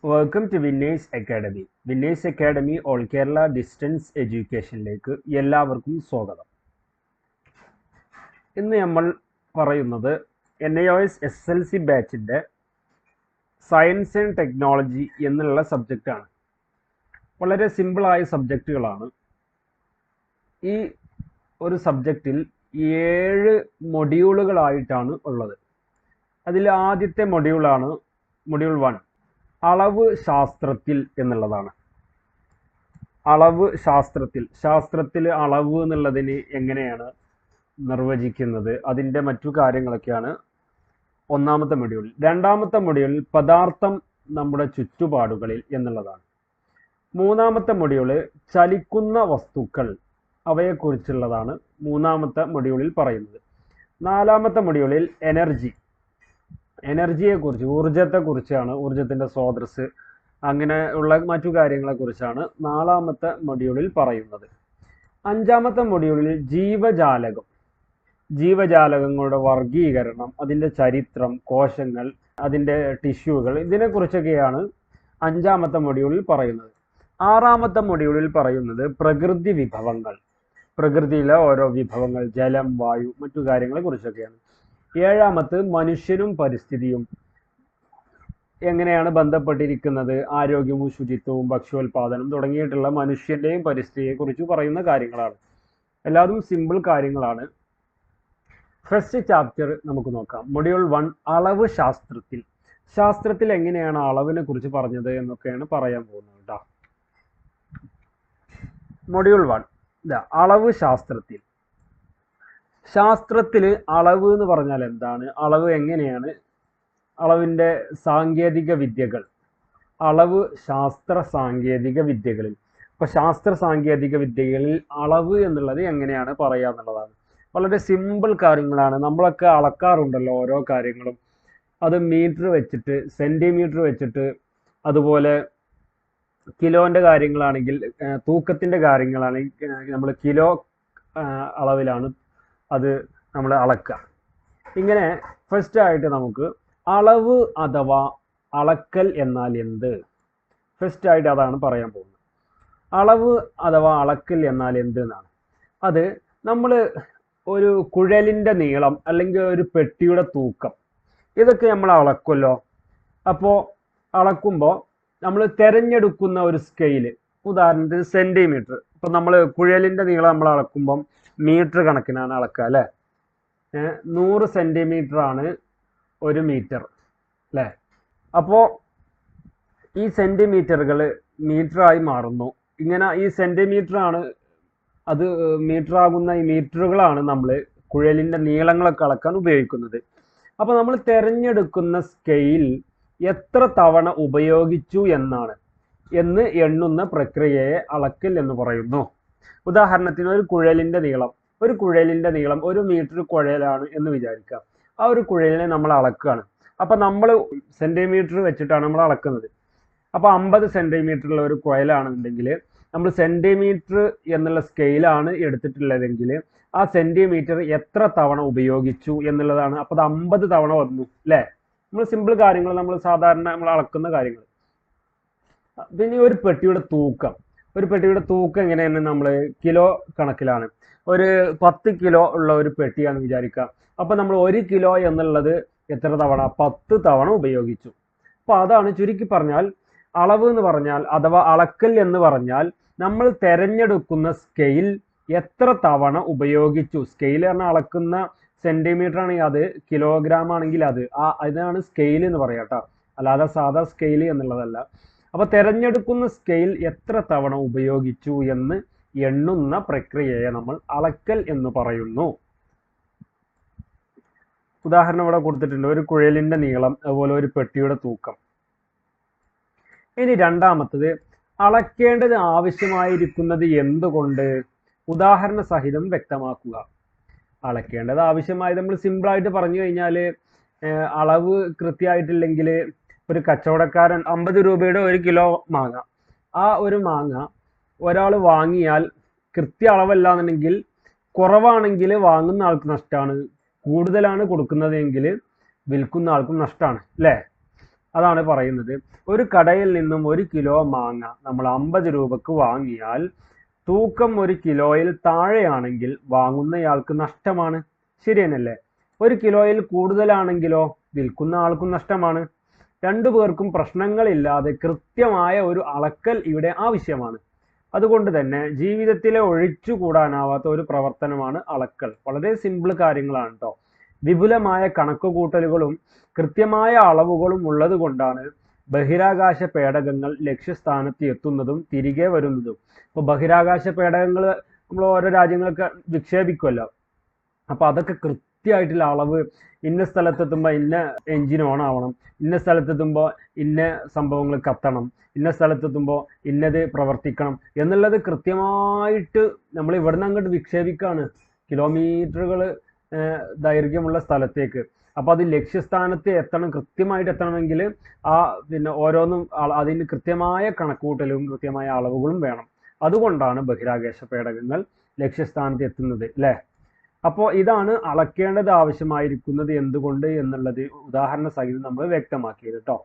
Welcome to Winners Academy. Winners Academy all Kerala distance എഡ്യൂക്കേഷനിലേക്ക് എല്ലാവർക്കും സ്വാഗതം. ഇന്ന് നമ്മൾ പറയുന്നത് NIOS SLC ബാച്ചിൻ്റെ സയൻസ് ആൻഡ് ടെക്നോളജി എന്നുള്ള സബ്ജക്റ്റാണ്. വളരെ സിമ്പിളായ സബ്ജക്റ്റുകളാണ്. ഈ ഒരു സബ്ജക്റ്റിൽ 7 മൊഡ്യൂളുകളായിട്ടാണ് ഉള്ളത്. അതിൽ ആദ്യത്തെ മൊഡ്യൂളാണ് മൊഡ്യൂൾ 1, അളവ് ശാസ്ത്രത്തിൽ എന്നുള്ളതാണ്. അളവ് ശാസ്ത്രത്തിൽ അളവ് എന്നുള്ളതിന് എങ്ങനെയാണ് നിർവചിക്കുന്നത്, അതിൻ്റെ മറ്റു കാര്യങ്ങളൊക്കെയാണ് ഒന്നാമത്തെ മൊഡ്യൂളിൽ. രണ്ടാമത്തെ മൊഡ്യൂളിൽ പദാർത്ഥം നമ്മുടെ ചുറ്റുപാടുകളിൽ എന്നുള്ളതാണ്. മൂന്നാമത്തെ മൊഡ്യൂള് ചലിക്കുന്ന വസ്തുക്കൾ, അവയെക്കുറിച്ചുള്ളതാണ് മൂന്നാമത്തെ മൊഡ്യൂളിൽ പറയുന്നത്. നാലാമത്തെ മൊഡ്യൂളിൽ എനർജിയെക്കുറിച്ച്, ഊർജത്തെക്കുറിച്ചാണ്, ഊർജത്തിൻ്റെ സ്രോതസ്സ്, അങ്ങനെയുള്ള മറ്റു കാര്യങ്ങളെക്കുറിച്ചാണ് നാലാമത്തെ മൊഡ്യൂളിൽ പറയുന്നത്. അഞ്ചാമത്തെ മൊഡ്യൂളിൽ ജീവജാലകങ്ങളുടെ വർഗീകരണം, അതിൻ്റെ ചരിത്രം, കോശങ്ങൾ, അതിൻ്റെ ടിഷ്യൂകൾ, ഇതിനെക്കുറിച്ചൊക്കെയാണ് അഞ്ചാമത്തെ മൊഡ്യൂളിൽ പറയുന്നത്. ആറാമത്തെ മൊഡ്യൂളിൽ പറയുന്നത് പ്രകൃതി വിഭവങ്ങൾ, പ്രകൃതിയിലെ ഓരോ വിഭവങ്ങൾ, ജലം, വായു, മറ്റു കാര്യങ്ങളെ കുറിച്ചൊക്കെയാണ്. ഏഴാമത് മനുഷ്യനും പരിസ്ഥിതിയും എങ്ങനെയാണ് ബന്ധപ്പെട്ടിരിക്കുന്നത്, ആരോഗ്യവും ശുചിത്വവും ഭക്ഷ്യോൽപാദനം തുടങ്ങിയിട്ടുള്ള മനുഷ്യൻ്റെയും പരിസ്ഥിതിയെ കുറിച്ച് പറയുന്ന കാര്യങ്ങളാണ്. എല്ലാതും സിമ്പിൾ കാര്യങ്ങളാണ്. ഫസ്റ്റ് ചാപ്റ്റർ നമുക്ക് നോക്കാം. മൊഡ്യൂൾ 1, അളവ് ശാസ്ത്രത്തിൽ എങ്ങനെയാണ് അളവിനെ കുറിച്ച് പറഞ്ഞത് എന്നൊക്കെയാണ് പറയാൻ പോകുന്നത് കേട്ടോ. മൊഡ്യൂൾ 1, അളവ് ശാസ്ത്രത്തിൽ അളവ് എന്ന് പറഞ്ഞാൽ എന്താണ്, അളവ് എങ്ങനെയാണ്, അളവിൻ്റെ സാങ്കേതിക വിദ്യകൾ, അളവ് ശാസ്ത്ര സാങ്കേതിക വിദ്യകളിൽ. അപ്പോൾ ശാസ്ത്ര സാങ്കേതിക വിദ്യകളിൽ അളവ് എന്നുള്ളത് എങ്ങനെയാണ് പറയുക എന്നുള്ളതാണ്. വളരെ സിമ്പിൾ കാര്യങ്ങളാണ്. നമ്മളൊക്കെ അളക്കാറുണ്ടല്ലോ ഓരോ കാര്യങ്ങളും. അത് മീറ്റർ വെച്ചിട്ട്, സെൻറ്റിമീറ്റർ വെച്ചിട്ട്, അതുപോലെ കിലോൻ്റെ കാര്യങ്ങളാണെങ്കിൽ, തൂക്കത്തിൻ്റെ കാര്യങ്ങളാണെങ്കിൽ നമ്മൾ കിലോ അളവിലാണ് അത് നമ്മൾ അളക്കുക. ഇങ്ങനെ ഫസ്റ്റായിട്ട് നമുക്ക് അളവ് അഥവാ അളക്കൽ എന്നാൽ എന്ത്, ഫസ്റ്റായിട്ട് അതാണ് പറയാൻ പോകുന്നത്. അളവ് അഥവാ അളക്കൽ എന്നാൽ എന്ത് എന്നാണ്. അത് നമ്മൾ ഒരു കുഴലിൻ്റെ നീളം അല്ലെങ്കിൽ ഒരു പെട്ടിയുടെ തൂക്കം, ഇതൊക്കെ നമ്മൾ അളക്കുമല്ലോ. അപ്പോൾ അളക്കുമ്പോൾ നമ്മൾ തിരഞ്ഞെടുക്കുന്ന ഒരു സ്കെയില്, ഉദാഹരണത്തിന് സെൻറ്റിമീറ്റർ. ഇപ്പം നമ്മൾ കുഴലിൻ്റെ നീളം നമ്മൾ അളക്കുമ്പം മീറ്റർ കണക്കിനാണ് അളക്കുക അല്ലേ. 100 സെൻറ്റിമീറ്റർ ആണ് 1 മീറ്റർ അല്ലേ. അപ്പോൾ ഈ സെൻറ്റിമീറ്ററുകൾ മീറ്ററായി മാറുന്നു. ഇങ്ങനെ ഈ സെൻറ്റിമീറ്റർ ആണ്, അത് മീറ്റർ ആകുന്ന ഈ മീറ്ററുകളാണ് നമ്മൾ കുഴലിൻ്റെ നീളങ്ങളൊക്കെ അളക്കാൻ ഉപയോഗിക്കുന്നത്. അപ്പോൾ നമ്മൾ തിരഞ്ഞെടുക്കുന്ന സ്കെയിൽ എത്ര തവണ ഉപയോഗിച്ചു എന്ന് എണ്ണുന്ന പ്രക്രിയയെ അളക്കൽ എന്ന് പറയുന്നു. ഉദാഹരണത്തിന് ഒരു കുഴലിൻ്റെ നീളം 1 മീറ്റർ കുഴലാണ് എന്ന് വിചാരിക്കാം. ആ ഒരു കുഴലിനെ നമ്മൾ അളക്കുകയാണ്. അപ്പം നമ്മൾ സെൻറ്റിമീറ്റർ വെച്ചിട്ടാണ് നമ്മൾ അളക്കുന്നത്. അപ്പോൾ 50 സെൻറ്റിമീറ്ററുള്ള ഒരു കുഴലാണെന്നുണ്ടെങ്കിൽ നമ്മൾ സെൻറ്റിമീറ്റർ എന്നുള്ള സ്കെയിലാണ് എടുത്തിട്ടുള്ളതെങ്കിൽ ആ സെൻറ്റിമീറ്റർ എത്ര തവണ ഉപയോഗിച്ചു എന്നുള്ളതാണ്. അപ്പോൾ അത് 50 തവണ വന്നു അല്ലേ. നമ്മൾ സിമ്പിൾ കാര്യങ്ങൾ, നമ്മൾ സാധാരണ നമ്മൾ അളക്കുന്ന കാര്യങ്ങൾ. പിന്നെ ഒരു പെട്ടിയുടെ തൂക്കം എങ്ങനെയാണ്, നമ്മൾ കിലോ കണക്കിലാണ്. ഒരു 10 കിലോ ഉള്ള ഒരു പെട്ടിയാണെന്ന് വിചാരിക്കുക. അപ്പോൾ നമ്മൾ 1 കിലോ എന്നുള്ളത് എത്ര തവണ, 10 തവണ ഉപയോഗിച്ചു. അപ്പോൾ അതാണ് ചുരുക്കി പറഞ്ഞാൽ അളവ് എന്ന് പറഞ്ഞാൽ, അഥവാ അളക്കൽ എന്ന് പറഞ്ഞാൽ, നമ്മൾ തിരഞ്ഞെടുക്കുന്ന സ്കെയിൽ എത്ര തവണ ഉപയോഗിച്ചു. സ്കെയിൽ പറഞ്ഞാൽ അളക്കുന്ന സെൻറ്റിമീറ്റർ ആണെങ്കിൽ അത്, കിലോഗ്രാം ആണെങ്കിൽ അത്, അതിനാണ് സ്കെയിൽ എന്ന് പറയാം കേട്ടോ, അല്ലാതെ സാധാ സ്കെയിൽ എന്നുള്ളതല്ല. അപ്പോൾ തിരഞ്ഞെടുക്കുന്ന സ്കെയിൽ എത്ര തവണ ഉപയോഗിച്ചു എന്ന് എണ്ണുന്ന പ്രക്രിയയെ നമ്മൾ അളക്കൽ എന്ന് പറയുന്നു. ഉദാഹരണം ഇവിടെ കൊടുത്തിട്ടുണ്ട്, ഒരു കുഴലിൻ്റെ നീളം, അതുപോലെ ഒരു പെട്ടിയുടെ തൂക്കം. ഇനി രണ്ടാമത്തത്, അളക്കേണ്ടത് ആവശ്യമായിരിക്കുന്നത് എന്തുകൊണ്ട്, ഉദാഹരണ സഹിതം വ്യക്തമാക്കുക. അളക്കേണ്ടത് ആവശ്യമായത് നമ്മൾ സിമ്പിളായിട്ട് പറഞ്ഞു കഴിഞ്ഞാൽ, അളവ് കൃത്യമായിട്ടില്ലെങ്കിൽ ഒരു കച്ചവടക്കാരൻ 50 രൂപയുടെ 1 കിലോ മാങ്ങ, ആ ഒരു മാങ്ങ ഒരാൾ വാങ്ങിയാൽ കൃത്യ അളവല്ല എന്നുണ്ടെങ്കിൽ, കുറവാണെങ്കിൽ വാങ്ങുന്ന ആൾക്ക് നഷ്ടമാണ്, കൂടുതലാണ് കൊടുക്കുന്നതെങ്കിൽ വിൽക്കുന്ന ആൾക്കും നഷ്ടമാണ് അല്ലേ. അതാണ് പറയുന്നത്. ഒരു കടയിൽ നിന്നും 1 കിലോ മാങ്ങ നമ്മൾ 50 രൂപക്ക് വാങ്ങിയാൽ തൂക്കം 1 കിലോയിൽ താഴെയാണെങ്കിൽ വാങ്ങുന്നയാൾക്ക് നഷ്ടമാണ്. ശരി തന്നെയല്ലേ? 1 കിലോയിൽ കൂടുതലാണെങ്കിലോ വിൽക്കുന്ന ആൾക്കും നഷ്ടമാണ്. രണ്ടു പേർക്കും പ്രശ്നങ്ങളില്ലാതെ കൃത്യമായ ഒരു അളക്കൽ ഇവിടെ ആവശ്യമാണ്. അതുകൊണ്ട് തന്നെ ജീവിതത്തിലെ ഒഴിച്ചുകൂടാനാവാത്ത ഒരു പ്രവർത്തനമാണ് അളക്കൽ. വളരെ സിമ്പിൾ കാര്യങ്ങളാണ് കേട്ടോ. വിപുലമായ കണക്കുകൂട്ടലുകളും കൃത്യമായ അളവുകളും ഉള്ളത് കൊണ്ടാണ് ബഹിരാകാശ പേടകങ്ങൾ ലക്ഷ്യസ്ഥാനത്ത് എത്തുന്നതും തിരികെ വരുന്നതും. ഇപ്പോൾ ബഹിരാകാശ പേടകങ്ങൾ നമ്മൾ ഓരോ രാജ്യങ്ങളൊക്കെ വിക്ഷേപിക്കുമല്ലോ. അപ്പോൾ അതൊക്കെ കൃത്യമായിട്ടുള്ള അളവ്, ഇന്ന സ്ഥലത്തെത്തുമ്പോൾ ഇന്ന എഞ്ചിൻ ഓൺ ആവണം, ഇന്ന സ്ഥലത്തെത്തുമ്പോൾ ഇന്ന സംഭവങ്ങൾ കത്തണം, ഇന്ന സ്ഥലത്തെത്തുമ്പോൾ ഇന്നത് പ്രവർത്തിക്കണം എന്നുള്ളത് കൃത്യമായിട്ട് നമ്മൾ ഇവിടുന്ന് അങ്ങോട്ട് വിക്ഷേപിക്കുകയാണ് കിലോമീറ്ററുകൾ ദൈർഘ്യമുള്ള സ്ഥലത്തേക്ക്. അപ്പോൾ അത് ലക്ഷ്യസ്ഥാനത്ത് എത്തണം, കൃത്യമായിട്ട് എത്തണമെങ്കിൽ പിന്നെ ഓരോന്നും അതിന് കൃത്യമായ കണക്കുകൂട്ടലും കൃത്യമായ അളവുകളും വേണം. അതുകൊണ്ടാണ് ബഹിരാകാശ പേടകങ്ങൾ ലക്ഷ്യസ്ഥാനത്ത് എത്തുന്നത് അല്ലേ? അപ്പോൾ ഇതാണ് അളക്കേണ്ടത് ആവശ്യമായിരിക്കുന്നത് എന്തുകൊണ്ട് എന്നുള്ളത് ഉദാഹരണ സഹിതം നമ്മൾ വ്യക്തമാക്കിയത് കേട്ടോ.